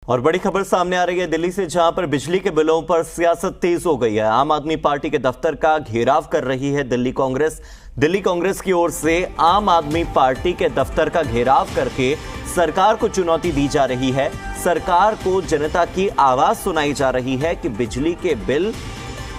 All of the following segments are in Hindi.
और बड़ी खबर सामने आ रही है दिल्ली से, जहां पर बिजली के बिलों पर सियासत तेज हो गई है। आम आदमी पार्टी के दफ्तर का घेराव कर रही है दिल्ली कांग्रेस। दिल्ली कांग्रेस की ओर से आम आदमी पार्टी के दफ्तर का घेराव करके सरकार को चुनौती दी जा रही है। सरकार को जनता की आवाज सुनाई जा रही है कि बिजली के बिल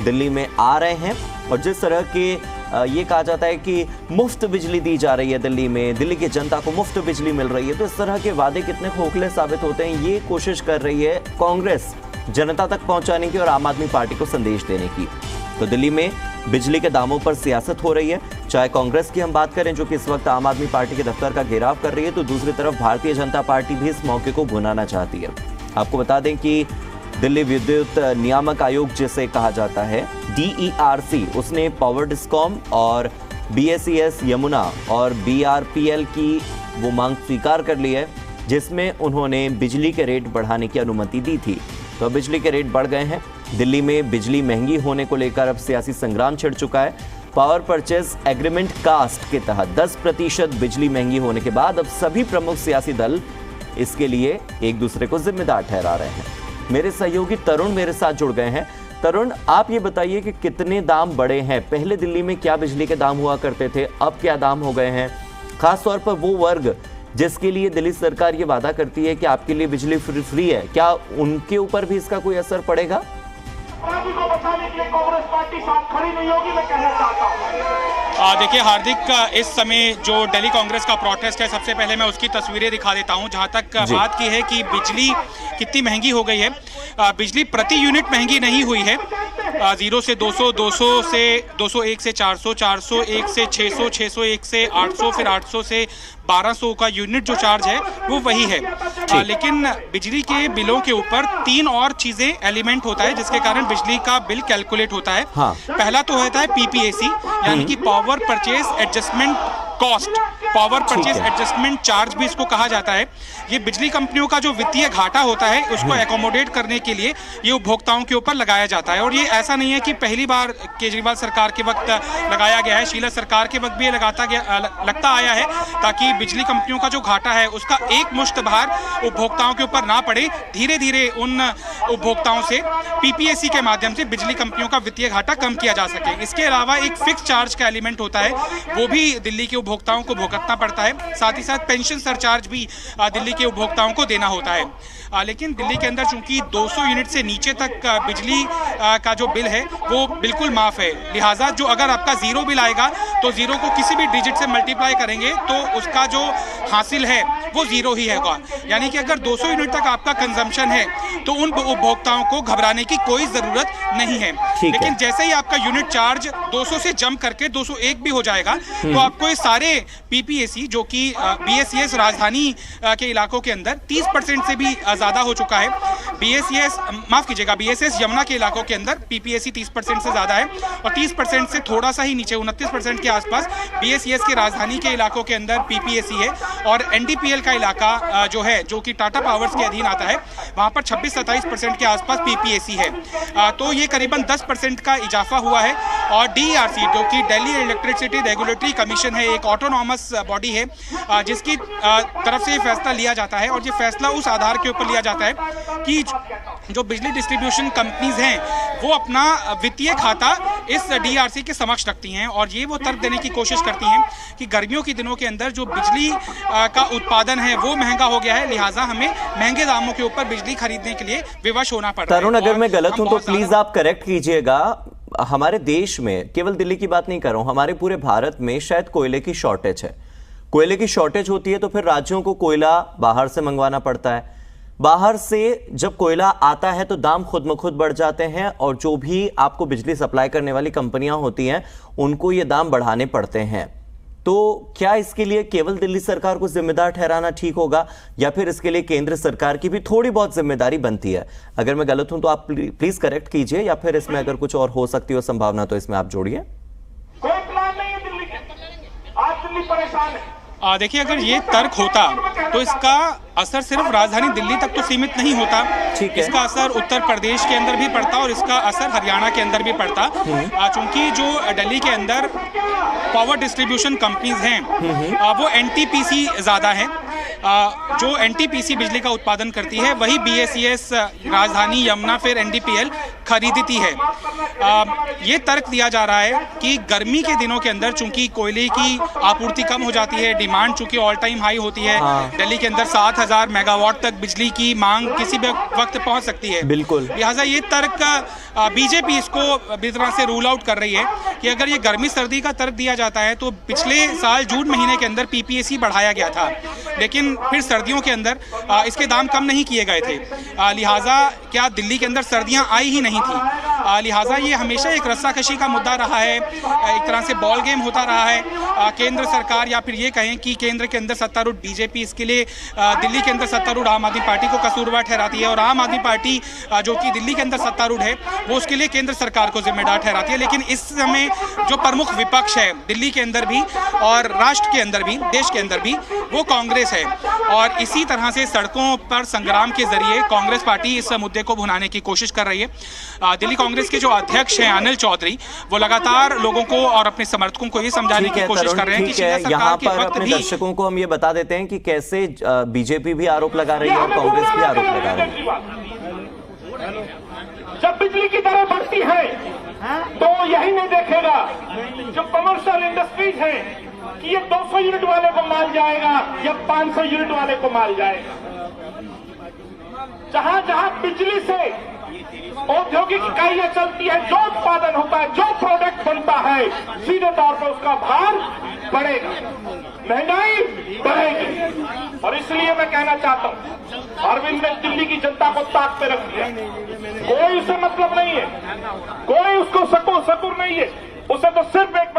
दिल्ली में आ रहे हैं और जिस तरह के ये कहा जाता है कि मुफ्त बिजली दी जा रही है दिल्ली में, दिल्ली की जनता को मुफ्त बिजली मिल रही है, तो इस तरह के वादे कितने खोखले साबित होते हैं, ये कोशिश कर रही है कांग्रेस जनता तक पहुंचाने की और आम आदमी पार्टी को संदेश देने की। तो दिल्ली में बिजली के दामों पर सियासत हो रही है। चाहे कांग्रेस की हम बात करें जो कि इस वक्त आम आदमी पार्टी के दफ्तर का घेराव कर रही है, तो दूसरी तरफ भारतीय जनता पार्टी भी इस मौके को भुनाना चाहती है। आपको बता दें कि दिल्ली विद्युत नियामक आयोग जिसे कहा जाता है DERC, उसने पावर डिस्कॉम और BSES यमुना और BRPL की वो मांग स्वीकार कर ली है, जिसमें उन्होंने बिजली के रेट बढ़ाने की अनुमति दी थी। तो बिजली के रेट बढ़ गए हैं। दिल्ली में बिजली महंगी होने को लेकर अब सियासी संग्राम छिड़ चुका है। पावर परचेज एग्रीमेंट कास्ट के तहत 10% बिजली महंगी होने के बाद अब सभी प्रमुख सियासी दल इसके लिए एक दूसरे को जिम्मेदार ठहरा रहे हैं। मेरे सहयोगी तरुण मेरे साथ जुड़ गए हैं। तरुण, आप ये बताइए कि कितने दाम बढ़े हैं? पहले दिल्ली में क्या बिजली के दाम हुआ करते थे, अब क्या दाम हो गए हैं? खास तौर पर वो वर्ग जिसके लिए दिल्ली सरकार ये वादा करती है कि आपके लिए बिजली फ्री है, क्या उनके ऊपर भी इसका कोई असर पड़ेगा? को बचाने के लिए कांग्रेस पार्टी साथ खड़ी नहीं होगी, मैं कहना चाहता हूं। देखिए हार्दिक, इस समय जो दिल्ली कांग्रेस का प्रोटेस्ट है, सबसे पहले मैं उसकी तस्वीरें दिखा देता हूं। जहां तक बात की है कि बिजली कितनी महंगी हो गई है, बिजली प्रति यूनिट महंगी नहीं हुई है। 0 से 200, 200 से 201 से 400, 401 से 600, 601 से 800, फिर 800 से 1200 का यूनिट जो चार्ज है वो वही है। लेकिन बिजली के बिलों के ऊपर 3 और चीजें एलिमेंट होता है जिसके कारण बिजली का बिल कैलकुलेट होता है। पहला तो होता है PPAC, यानी कि power purchase adjustment cost, power purchase adjustment charge भी इसको कहा जाता है। ये बिजली कंपनियों का जो वित्तीय घाटा होता है उसको एकोमोडेट करने के लिए ये उपभोक्ताओं के ऊपर लगाया जाता है। और ये ऐसा नहीं है कि पहली बार केजरीवाल सरकार के वक्त लगाया गया है, शीला सरकार के वक्त भी ये लगता आया है, ताकि बिजली कंपनियों का जो घाटा है उसका एक मुश्त भार उपभोक्ताओं के ऊपर ना पड़े। धीरे धीरे उन उपभोक्ताओं से PPAC के माध्यम से बिजली कंपनियों का वित्तीय घाटा कम किया जा सके। इसके अलावा एक फिक्स चार्ज का एलिमेंट होता है, वो भी दिल्ली के उपभोक्ताओं को भुगतना पड़ता है। साथ ही साथ पेंशन सरचार्ज भी दिल्ली के उपभोक्ताओं को देना होता है। लेकिन दिल्ली के अंदर चूंकि 200 यूनिट से नीचे तक बिजली का जो बिल है वो बिल्कुल माफ है, लिहाजा जो अगर आपका जीरो बिल आएगा तो जीरो को किसी भी डिजिट से मल्टीप्लाई करेंगे तो उसका जो हासिल है वो जीरो ही होगा। यानी कि अगर 200 यूनिट तक आपका कंजम्पशन है तो उन उपभोक्ताओं को घबराने की कोई जरूरत नहीं है। लेकिन जैसे ही आपका यूनिट चार्ज 200 से जंप करके 201 भी हो जाएगा तो आपको ये सारे PPAC जो कि BSES राजधानी के इलाकों के अंदर 30% से भी ज्यादा हो चुका है। BSS यमुना के इलाकों के अंदर PPAC 30% से ज्यादा है और 30% से थोड़ा सा ही नीचे 29% के आसपास BSES के राजधानी के इलाकों के अंदर PPAC है। और NDPL का इलाका जो है, जो कि टाटा पावर्स के अधीन आता है, वहां पर 26-27% के आसपास PPAC है। तो ये करीबन 10% का इजाफा हुआ है। और DERC जो कि दिल्ली इलेक्ट्रिसिटी रेगुलेटरी कमीशन है, एक ऑटोनॉमस बॉडी है जिसकी तरफ से ये फैसला लिया जाता है। और ये फैसला उस आधार के ऊपर लिया जाता है कि जो बिजली डिस्ट्रीब्यूशन कंपनीज हैं वो अपना वित्तीय खाता इस DERC के समक्ष रखती हैं और ये वो तर्क देने की कोशिश करती हैं कि गर्मियों के दिनों के अंदर जो बिजली का उत्पादन है वो महंगा हो गया है, लिहाजा हमें महंगे दामों के ऊपर बिजली खरीदने के लिए विवश होना पड़ता है। तरुण, अगर मैं गलत हूं तो प्लीज आप करेक्ट कीजिएगा। हमारे देश में, केवल दिल्ली की बात नहीं कर रहा हूं, हमारे पूरे भारत में शायद कोयले की शॉर्टेज है। कोयले की शॉर्टेज होती है तो फिर राज्यों को कोयला बाहर से मंगवाना पड़ता है। बाहर से जब कोयला आता है तो दाम खुद ब खुद बढ़ जाते हैं और जो भी आपको बिजली सप्लाई करने वाली कंपनियां होती हैं उनको ये दाम बढ़ाने पड़ते हैं। तो क्या इसके लिए केवल दिल्ली सरकार को जिम्मेदार ठहराना ठीक होगा या फिर इसके लिए केंद्र सरकार की भी थोड़ी बहुत जिम्मेदारी बनती है? अगर मैं गलत हूं तो आप प्लीज करेक्ट कीजिए, या फिर इसमें अगर कुछ और हो सकती हो संभावना तो इसमें आप जोड़िए। कोई प्लान नहीं है दिल्ली के, आज दिल्ली परेशान है। देखिए, अगर ये तर्क होता तो इसका असर सिर्फ राजधानी दिल्ली तक तो सीमित नहीं होता, इसका असर उत्तर प्रदेश के अंदर भी पड़ता और इसका असर हरियाणा के अंदर भी पड़ता। चूंकि जो दिल्ली के अंदर पावर डिस्ट्रीब्यूशन कंपनीज हैं वो NTPC ज्यादा है, जो एनटीपीसी बिजली का उत्पादन करती है वही बीएसईएस, राजधानी, यमुना फिर एनडीपीएल खरीदती है। ये तर्क दिया जा रहा है कि गर्मी के दिनों के अंदर चूंकि कोयले की आपूर्ति कम हो जाती है, डिमांड चूंकि ऑल टाइम हाई होती है, दिल्ली के अंदर 7000 मेगावाट तक बिजली की मांग किसी भी वक्त पहुंच सकती है। बिल्कुल, लिहाजा ये तर्क बीजेपी इसको बुरी तरह से रूल आउट कर रही है कि अगर ये गर्मी सर्दी का तर्क दिया जाता है तो पिछले साल जून महीने के अंदर पीपीएसी बढ़ाया गया था, लेकिन फिर सर्दियों के अंदर इसके दाम कम नहीं किए गए थे। लिहाजा क्या दिल्ली के अंदर सर्दियां आई ही नहीं थी। लिहाजा ये हमेशा एक रस्साकशी का मुद्दा रहा है, एक तरह से बॉल गेम होता रहा है। केंद्र सरकार या फिर ये कहें कि केंद्र के अंदर सत्तारूढ़ बीजेपी इसके लिए दिल्ली के अंदर सत्तारूढ़ आम आदमी पार्टी को कसूरवार ठहराती है, और आम आदमी पार्टी जो कि दिल्ली के अंदर सत्तारूढ़ है वो उसके लिए केंद्र सरकार को जिम्मेदार ठहराती है। लेकिन इस समय जो प्रमुख विपक्ष है दिल्ली के अंदर भी और राष्ट्र के अंदर भी, देश के अंदर भी, वो कांग्रेस है। और इसी तरह से सड़कों पर संग्राम के जरिए कांग्रेस पार्टी इस मुद्दे को भुनाने की कोशिश कर रही है। दिल्ली कांग्रेस के जो अध्यक्ष हैं अनिल चौधरी, वो लगातार लोगों को और अपने समर्थकों को ये समझाने की कोशिश कर रहे हैं कि यहाँ पर अपने दर्शकों को हम ये बता देते हैं कि कैसे बीजेपी भी आरोप लगा रही है और कांग्रेस भी आरोप लगा रही है। जब बिजली की दरें बढ़ती है तो यही नहीं देखेगा जो कमर्शियल इंडस्ट्रीज है कि ये 200 यूनिट वाले को माल जाएगा या 500 यूनिट वाले को माल जाएगा। जहां जहां बिजली से औद्योगिक इकाइयां चलती है, जो उत्पादन होता है, जो प्रोडक्ट बनता है, सीधे तौर पर उसका भार बढ़ेगा, महंगाई बढ़ेगी। और इसलिए मैं कहना चाहता हूं, अरविंद ने दिल्ली की जनता को ताक पे रख दिया। कोई उसे मतलब नहीं है, कोई उसको सकुर नहीं है, उसे तो सिर्फ एक